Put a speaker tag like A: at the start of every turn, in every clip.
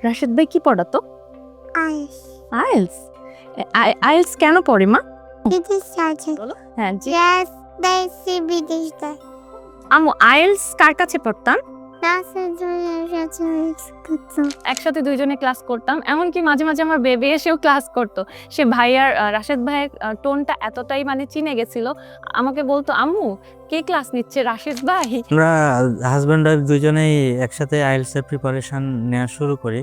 A: রাশেদ ভাই কি পড়াতো?
B: আইস
A: আইএলস। আইএলস কেন পড়ে মা?
B: বিদেশ আছে
A: হ্যাঁ জি।
B: গ্যাস দেশে বিদেশ দেয়
A: আম্মু আইএলস কার কাছে পড়তাম?
B: রাসেল জয়ের সাথে
A: একসাথে দুইজনে ক্লাস করতাম, এমনকি মাঝে মাঝে আমার বেবি এসেও ক্লাস করতো। সে ভাইয়ার রাশেদ ভাইয়ের টোনটা এতটাই মানে চিনে গেছিল, আমাকে বলতো আম্মু কে ক্লাস নিচ্ছে, রাশেদ ভাই।
C: আমরা হাজব্যান্ড ওয়াইফ দুজনেই একসাথে আইএলটিএস এর প্রিপারেশন নেওয়া শুরু করি।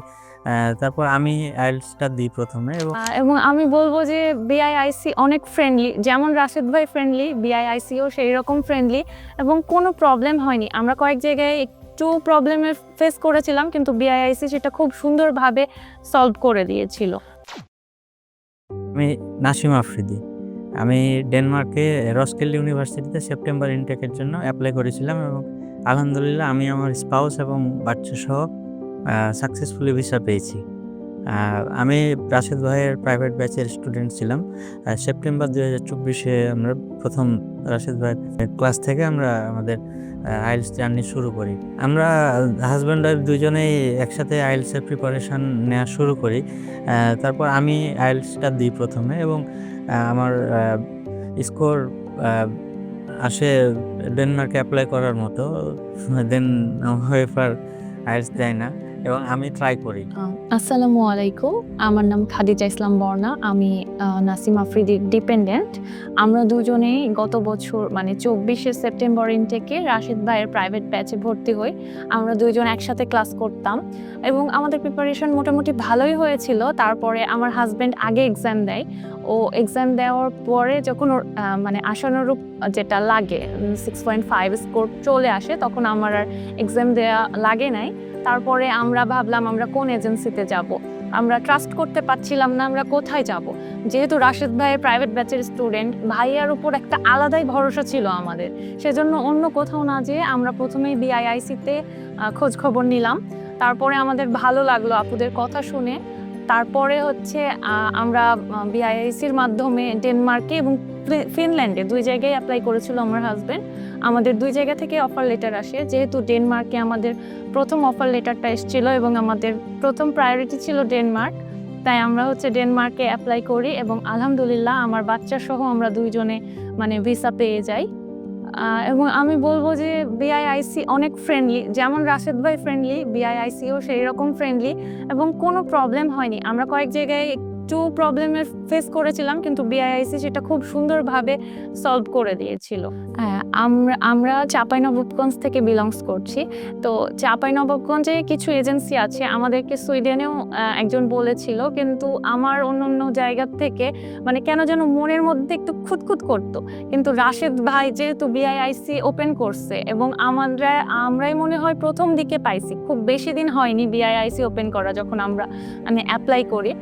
C: তারপর আমি আইএলটিএসটা দিই প্রথমে
A: এবং আমি বলবো যে বিআইআইসি অনেক ফ্রেন্ডলি, যেমন রাশেদ ভাই ফ্রেন্ডলি, বিআইআইসিও সেই রকম ফ্রেন্ডলি এবং কোনো প্রবলেম হয়নি। আমরা কয়েক জায়গায় একটু প্রবলেমের ফেস করেছিলাম, কিন্তু বিআইআইসি সেটা খুব সুন্দরভাবে সলভ করে দিয়েছিল।
C: আমি নাসিম আফ্রিদি। আমি ডেনমার্কে রস্কেল ইউনিভার্সিটিতে সেপ্টেম্বর ইনটেকের জন্য অ্যাপ্লাই করেছিলাম এবং আলহামদুলিল্লাহ আমি আমার স্পাউস এবং বাচ্চা সহ সাকসেসফুলি ভিসা পেয়েছি। আমি রাশেদ ভাইয়ের প্রাইভেট ব্যাচের স্টুডেন্ট ছিলাম। সেপ্টেম্বর 2024-এ আমরা প্রথম রাশেদ ভাইয়ের ক্লাস থেকে আমরা আমাদের আইএলটিএস জার্নি শুরু করি। আমরা হাজব্যান্ড ওয়াইফ দুজনেই একসাথে আইএলটিএসের প্রিপারেশন নেওয়া শুরু করি। তারপর আমি আইএলটিএসটা দিই প্রথমে এবং আমার স্কোর আসে ডেনমার্কে অ্যাপ্লাই করার মতো। দেন হোয়েফার আইএলটিএস দেয় না এবং আমি ট্রাই করি।
A: আসসালামু আলাইকুম, আমার নাম খাদিজা ইসলাম বর্ণা। আমি নাসিম আফ্রিদির ডিপেন্ডেন্ট। আমরা দুজনেই গত বছর মানে 24শে সেপ্টেম্বর ইনটেকে রাশেদ ভাইয়ের প্রাইভেট ব্যাচে ভর্তি হই। আমরা দুজন একসাথে ক্লাস করতাম এবং আমাদের প্রিপারেশন মোটামুটি ভালোই হয়েছিল। তারপরে আমার হাজব্যান্ড আগে এক্সাম দেয়। ও এক্সাম দেওয়ার পরে যখন ওর মানে আশানুরূপ যেটা লাগে 6.5 স্কোর চলে আসে, তখন আমার আর এক্সাম দেওয়া লাগে নাই। তারপরে আমরা ভাবলাম আমরা কোন এজেন্সিতে যাব, আমরা ট্রাস্ট করতে পারছিলাম না আমরা কোথায় যাব। যেহেতু রাশেদ ভাইয়ের প্রাইভেট ব্যাচের স্টুডেন্ট, ভাইয়ার উপর একটা আলাদাই ভরসা ছিল আমাদের। সেজন্য অন্য কোথাও না যেয়ে আমরা প্রথমেই বিআইআইসিতে খোঁজ খবর নিলাম। তারপরে আমাদের ভালো লাগলো আপুদের কথা শুনে। তারপরে হচ্ছে আমরা বিআইআইসির মাধ্যমে ডেনমার্কে এবং ফিনল্যান্ডে দুই জায়গায় অ্যাপ্লাই করেছিল আমার হাজব্যান্ড। আমাদের দুই জায়গা থেকে অফার লেটার আসে। যেহেতু ডেনমার্কে আমাদের প্রথম অফার লেটারটা এসেছিল এবং আমাদের প্রথম প্রায়োরিটি ছিল ডেনমার্ক, তাই আমরা হচ্ছে ডেনমার্কে অ্যাপ্লাই করি এবং আলহামদুলিল্লাহ আমার বাচ্চা সহ আমরা দুইজনে মানে ভিসা পেয়ে যাই। এবং আমি বলবো যে বিআইআইসি অনেক ফ্রেন্ডলি, যেমন রাশেদ ভাই ফ্রেন্ডলি, বিআইআইসিও সেই রকম ফ্রেন্ডলি এবং কোনো প্রবলেম হয়নি। আমরা কয়েক জায়গায় একটু প্রবলেমের ফেস করেছিলাম, কিন্তু বিআইআইসি সেটা খুব সুন্দরভাবে সলভ করে দিয়েছিল। হ্যাঁ, আমরা চাঁপাইনবাবগঞ্জ থেকে বিলংস করছি। তো চাঁপাইনবাবগঞ্জে কিছু এজেন্সি আছে, আমাদেরকে সুইডেনেও একজন বলেছিল, কিন্তু আমার অন্য অন্য জায়গার থেকে মানে কেন যেন মনের মধ্যে একটু খুঁতখুত করতো। কিন্তু রাশেদ ভাই যেহেতু বিআইআইসি ওপেন করছে এবং আমরাই মনে হয় প্রথম দিকে পাইছি, খুব বেশি দিন হয়নি বিআইআইসি ওপেন করা যখন আমরা মানে অ্যাপ্লাই করি।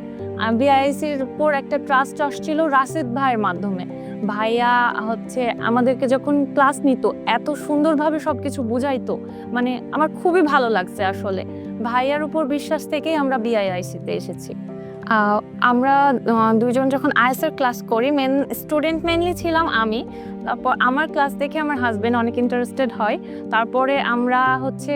A: বিআইআইসির উপর একটা ট্রাস্ট আসছিল রাশেদ ভাইয়ের মাধ্যমে। ভাইয়া হচ্ছে আমাদেরকে যখন ক্লাস নিত এত সুন্দরভাবে সব কিছু বুঝাইতো, মানে আমার খুবই ভালো লাগছে আসলে। ভাইয়ার উপর বিশ্বাস থেকেই আমরা বিআইআইসিতে এসেছি। আমরা দুজন যখন আইএসের ক্লাস করি, স্টুডেন্ট মেনলি ছিলাম আমি। তারপর আমার ক্লাস দেখে আমার হাজবেন্ড অনেক ইন্টারেস্টেড হয়। তারপরে আমরা হচ্ছে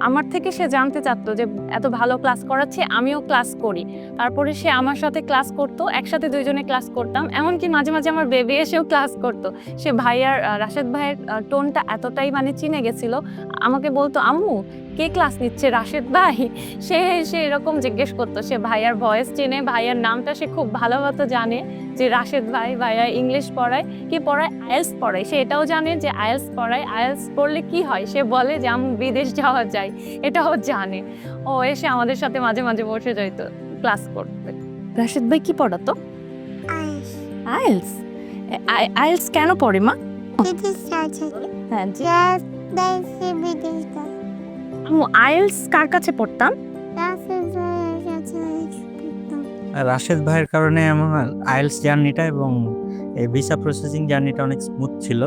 A: আমার থেকে সে জানতে চাইতো যে এত ভালো ক্লাস করাচ্ছে, আমিও ক্লাস করি। তারপরে সে আমার সাথে ক্লাস করতো, একসাথে দুইজনে ক্লাস করতাম, এমনকি মাঝে মাঝে আমার বেবি এসেও ক্লাস করতো। সে রাশেদ ভাইয়ের টোনটা এতটাই মানে চিনে গেছিল, আমাকে বলতো আম্মু কে ক্লাস নিচ্ছে, রাশেদ ভাই। সে এরকম জিজ্ঞেস করতো। সে ভাইয়ার ভয়েস চেনে, ভাইয়ার নামটা সে খুব ভালো মতো জানে যে রাশেদ ভাই। ভাইয়া ইংলিশ পড়ায়, কি পড়ায়, আইএলটিএস পড়ায়। সে এটাও জানে যে আইএলটিএস পড়ায়, আইএলটিএস পড়লে কি হয়, সে বলে যে আমি বিদেশ যাওয়া যায়, এটাও জানে। ও এসে আমাদের সাথে মাঝে মাঝে বসে যাইতো ক্লাস করতে। রাশেদ ভাই কি পড়াতো?
B: আইস
A: আইএলটিএস। আইএলটিএস কেন পড়ে মা?
B: বিদেশ আছে
A: হ্যাঁ জি।
B: গ্যাস দেশে বিদেশ দেয়
A: আইএলটিএস কার কাছে পড়তাম?
B: রাসেল জয়ের সাথে
C: রাশেদ ভাইয়ের কারণে আমার আইএলটিএস জার্নিটা এবং এই ভিসা প্রসেসিং জার্নিটা অনেক স্মুথ ছিল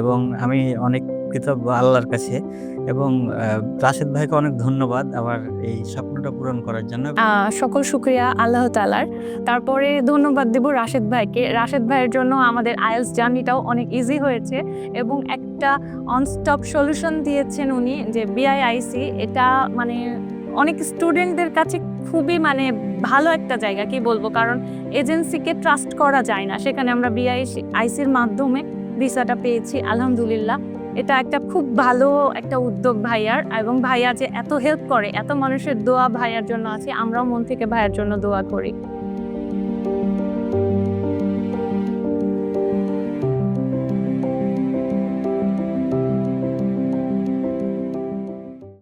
C: এবং আমি অনেক কৃতজ্ঞ আল্লাহর কাছে এবং রাশেদ ভাইকে অনেক ধন্যবাদ আমার এই স্বপ্নটা পূরণ করার জন্য।
A: সকল শুকরিয়া আল্লাহ তাআলার। তারপরে ধন্যবাদ দেব রাশেদ ভাইকে। রাশেদ ভাইয়ের জন্য আমাদের আইএলটিএস জার্নিটাও অনেক ইজি হয়েছে এবং একটা অন স্টপ সলিউশন দিয়েছেন উনি, যে বিআইআইসি, এটা মানে অনেক স্টুডেন্টদের কাছে খুবই মানে ভালো একটা জায়গা, কি বলবো, কারণ এজেন্সিকে ট্রাস্ট করা যায় না। সেখানে আমরা বিআইসির মাধ্যমে ভিসাটা পেয়েছি, আলহামদুলিল্লাহ। এটা একটা খুব ভালো একটা উদ্যোগ ভাইয়ার, এবং ভাইয়া যে এত হেল্প করে, এত মানুষের দোয়া ভাইয়ার জন্য আছে, আমরাও মন থেকে ভাইয়ার জন্য দোয়া করি।